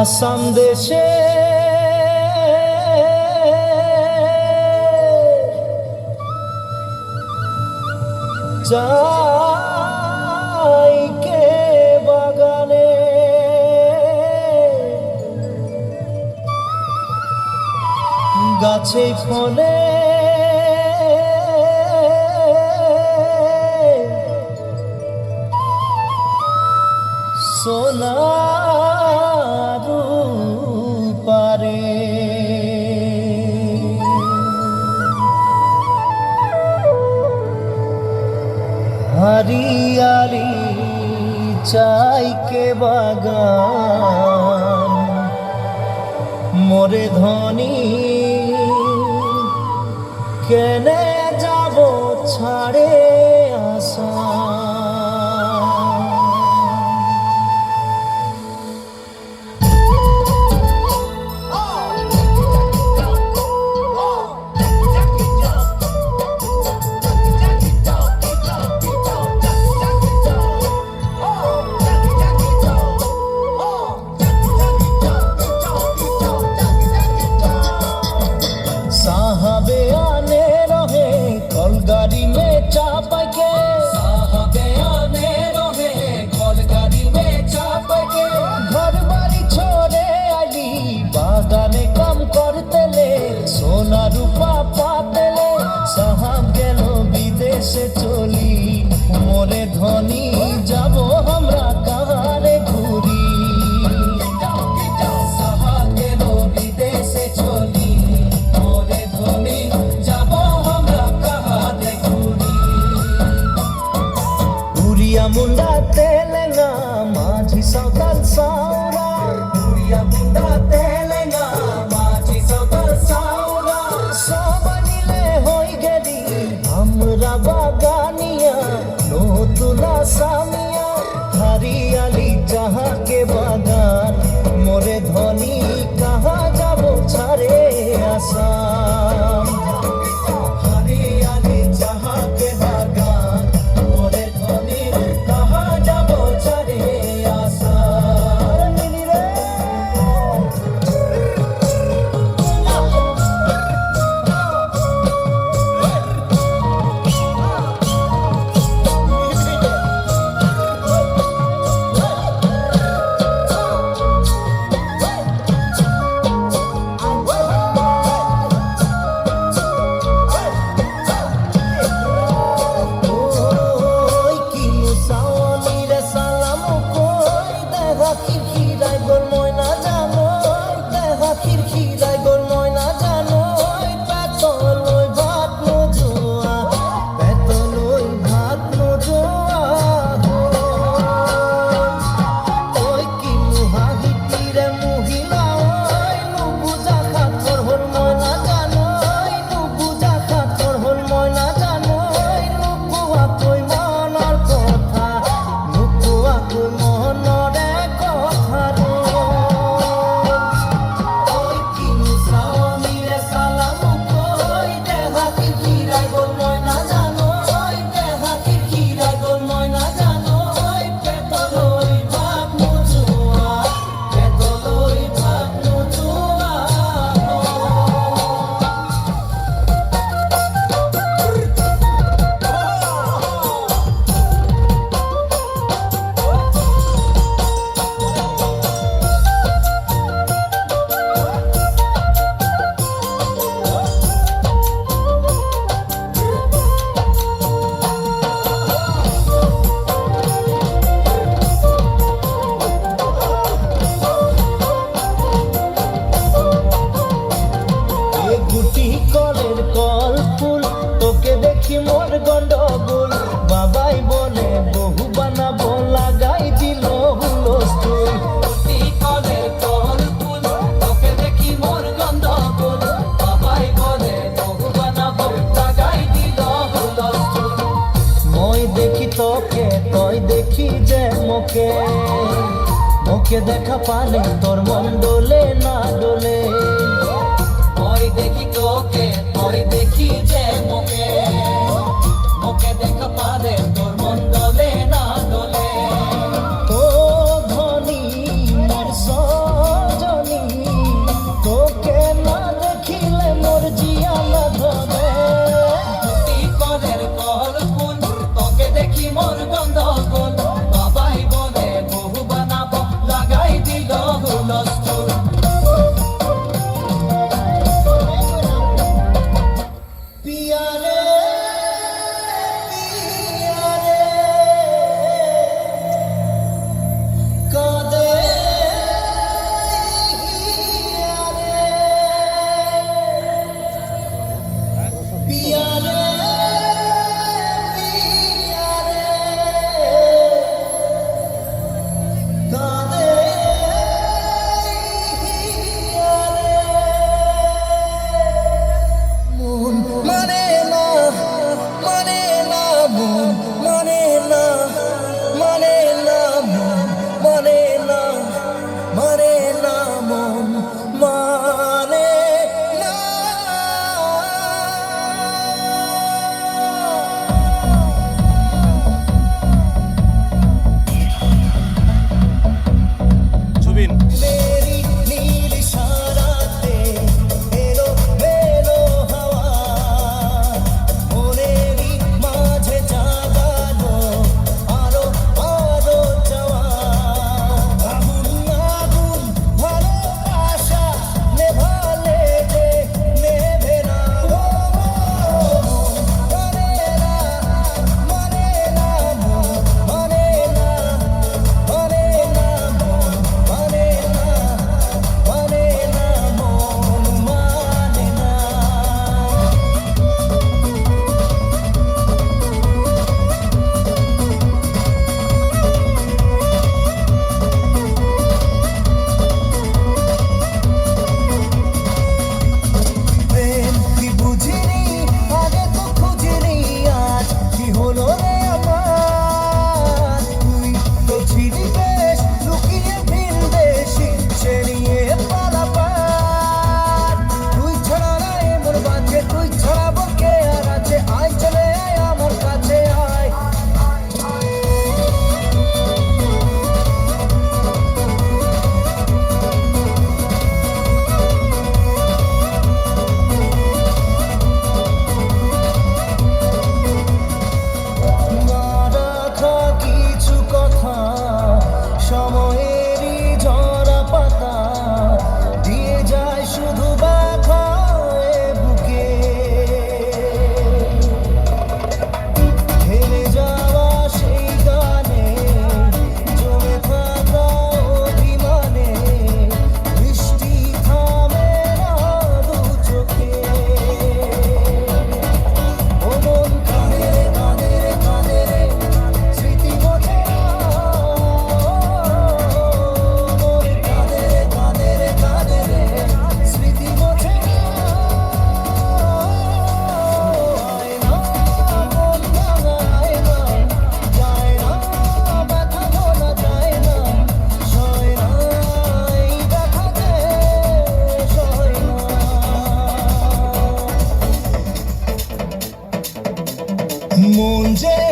আসাম দেশে যাই কে বাগানে গাছে ফলে সোনার পারে हरियाली चाय के बागान मोरे धनी केने जाबो छाड़े आसा साहबे आने रहे कलगाड़ी में चाप के साहबे आने रहे कलगाड़ी में चाप के घर बाड़ी छोड़े आली बागाने काम करते ले सोना रूपा पाते ले साहब गेलो विदेशे चली मोरे धनी जाबो हमरा कहारे घुरी साहब गेलो विदेशे चली मुंडा तेलंगा माझी सावताल सावरा पुरिया मुंडा तेलंगा माझी सावताल सावरा सोबनिले होई गेली हमरा बागानिया नतुना सामिया हरियाली जहाँ के बागान मोरे धनी कहाँ जाबो छाड़े आसाम हरियाली जहाँ के बागान मोरे धनी मोर गंडगोल बाबाई बोले बहु बानाबो लागाई दिल हुलस्थुल कलेर कल फुल तोके देखी मोर गंडगोल बाबाई बोले बहु बानाबो लागाई दिल हुलस्थुल মই देखी তোকে তুই দেখি যে মোকে মোকে দেখা পালে তোর মন ডোলে না ডোলে মই দেখি তোকে তুই দেখি যে মোকে মোকে দেখা পালে তোর মন ডোলে না ডোলে ও ধনী মোর সজ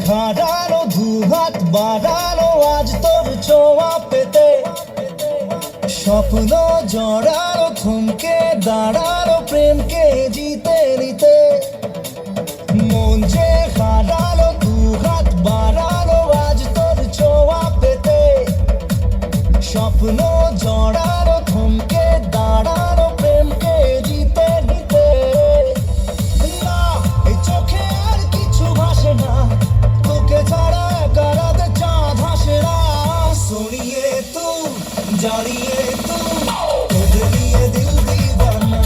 হারানো দু হাত বাড়ানো আজ তোর ছোঁয়া পেতে, স্বপ্ন জড়ানো থমকে দাঁড়ানো প্রেমকে জিতে নিতে, মন যে হারানো দু হাত বাড়ানো আজ তোর ছোঁয়া পেতে, স্বপ্ন জড়ানো থমকে দাঁড়ানো প্রেমকে জিতে নিতে। না এই চোখে আর কিছু ভাসে না, তোকে ছাড়া একা রাতে চাঁদ হাসে না। सुनिए तू जानिए तू तेरे लिए दिल दीवाना,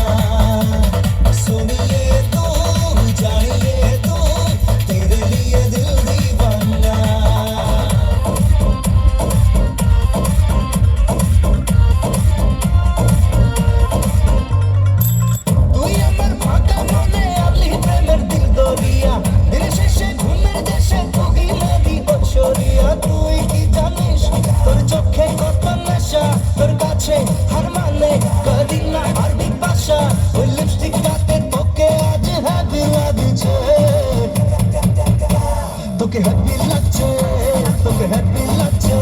सुनिए तू जानिए तू तेरे लिए दिल दीवाना। তুই আমার ফাঁকা মনে আলি প্রেমের দিল দরিয়া, দিন শেষে ঘুমের দেশে কোকিলারি বছরিয়া। তুই কি জানিস তোর চোখে কত নেশা, তোর কাছে হার মানে করি না আরবি ভাষা। ওই লিপস্টিক রাতে তোকে আজ হ্যাপি লাগছে, তোকে হ্যাপি লাগছে, তোকে হ্যাপি লাগছে,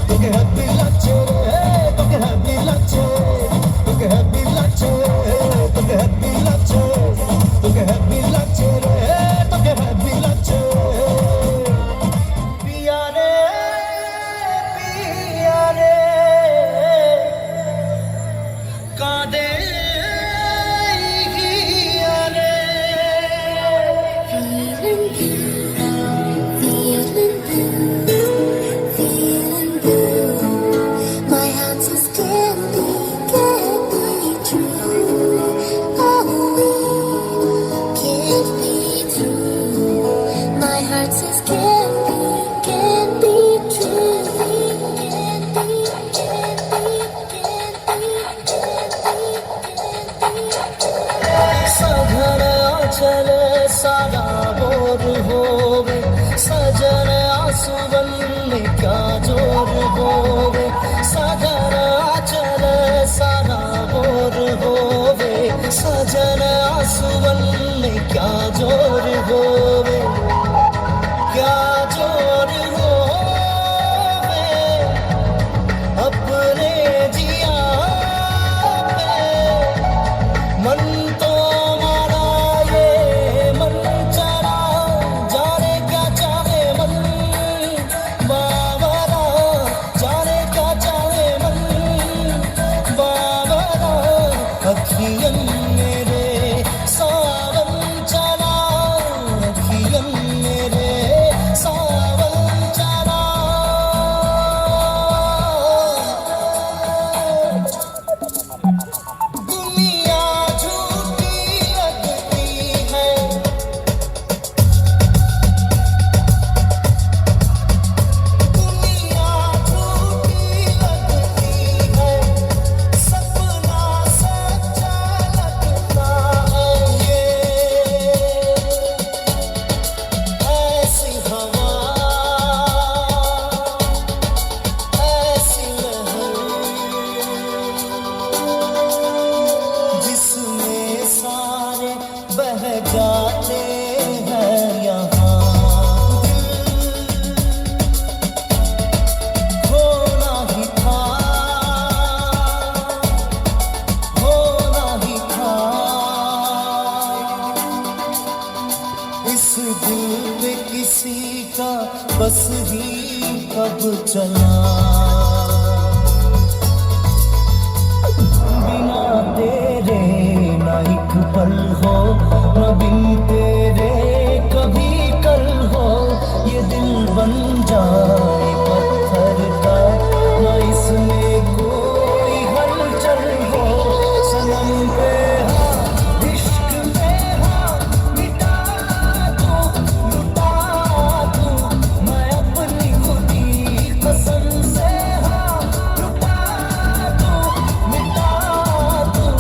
তোকে হ্যাপি লাগছে রে, তোকে হ্যাপি লাগছে, তোকে হ্যাপি লাগছে, তোকে হ্যাপি লাগছে, তোকে হ্যাপি লাগছে রে, তোকে হ্যাপি লাগছে। পিয়া রে পিয়া রে কাঁদে হিয়া রে। Feeling blue. My heart says can't be true. Oh, we can't be true. My heart says can't be true. Can't be, can't be. सघन चले सारा बोर होवे, सजन आंसुवन में क्या जोर होवे। सघन चले सारा बोर होवे, सजन आंसुवन में क्या जोर होवे, क्या जोर होवे अपने जिया पे। मन तो मारा ये मन चला, जाने क्या चाहे मन बाबरा, जाने क्या चाहे मन बाबरा। अखियन मेरे सावन चला, अखियन मेरे सावन चला। दुनिया झूठी लगती है, दुनिया झूठी लगती है, सपना सच्चा लगता है। ये ऐसी हवा, ऐसी लहर जिसमें सारे बह जाते हैं यहाँ। होना ही था, होना ही था, इस दिल पे किसी का बस ही कब चला। बिना तेरे ना एक पल हो, न बिन तेरे कभी कल हो। ये दिल बन जाए पत्थर का, न इसमें कोई हलचल हो। सनम पे हाँ, इश्क पे हाँ, मिटा दूं, लुटा दूं मैं अपनी खुदी कसम से। हाँ लुटा दूं, मिटा दूं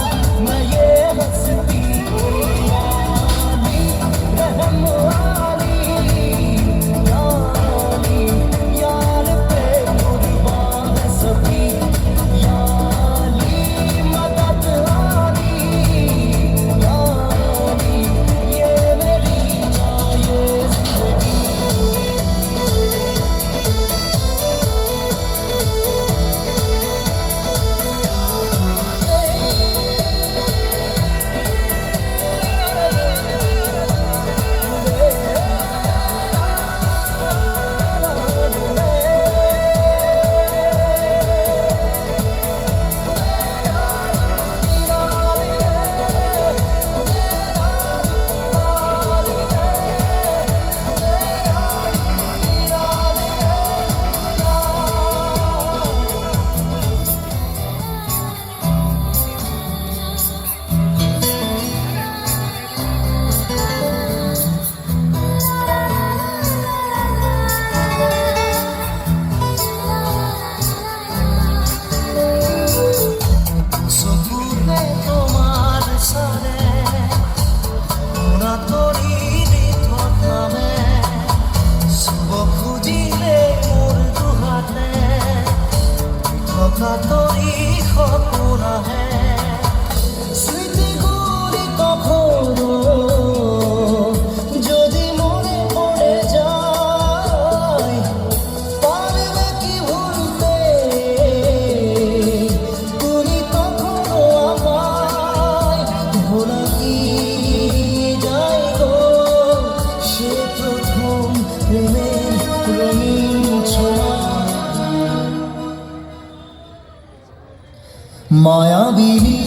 মায়াবিনী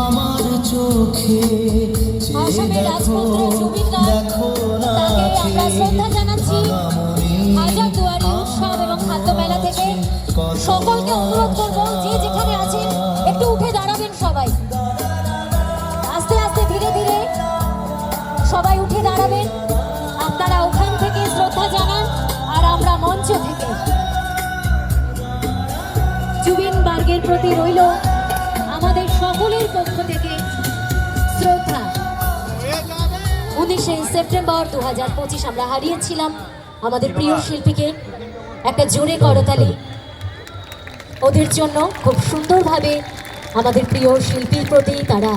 আমার চোখে চেয়ে আসামের দেখো রাজপুত্র জুবিন রায়, দেখো তাকে আমরা শ্রদ্ধা জানাচ্ছি। নাচে হাজারদুয়ারি উৎসব এবং খাদ্য মেলা থেকে সকলকে অনুরোধ করব, যে যেখানে আছেন একটু উঠে দাঁড়াবেন সবাই। আস্তে আস্তে ধীরে ধীরে সবাই উঠে দাঁড়াবেন। আপনারা ওখান থেকে শ্রদ্ধা জানান আর আমরা মঞ্চ থেকে। জুবিন বার্গের প্রতি রইল আমাদের সকলের পক্ষ থেকে শ্রদ্ধা। 19শে সেপ্টেম্বর 2025 আমরা হারিয়েছিলাম আমাদের প্রিয় শিল্পীকে। একটা জোরে করতালি ওদের জন্য। খুব সুন্দরভাবে আমাদের প্রিয় শিল্পীর প্রতি তারা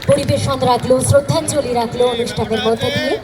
পরিবেশন রাখলো, শ্রদ্ধাঞ্জলি রাখলো অনুষ্ঠানের মধ্যে দিয়ে।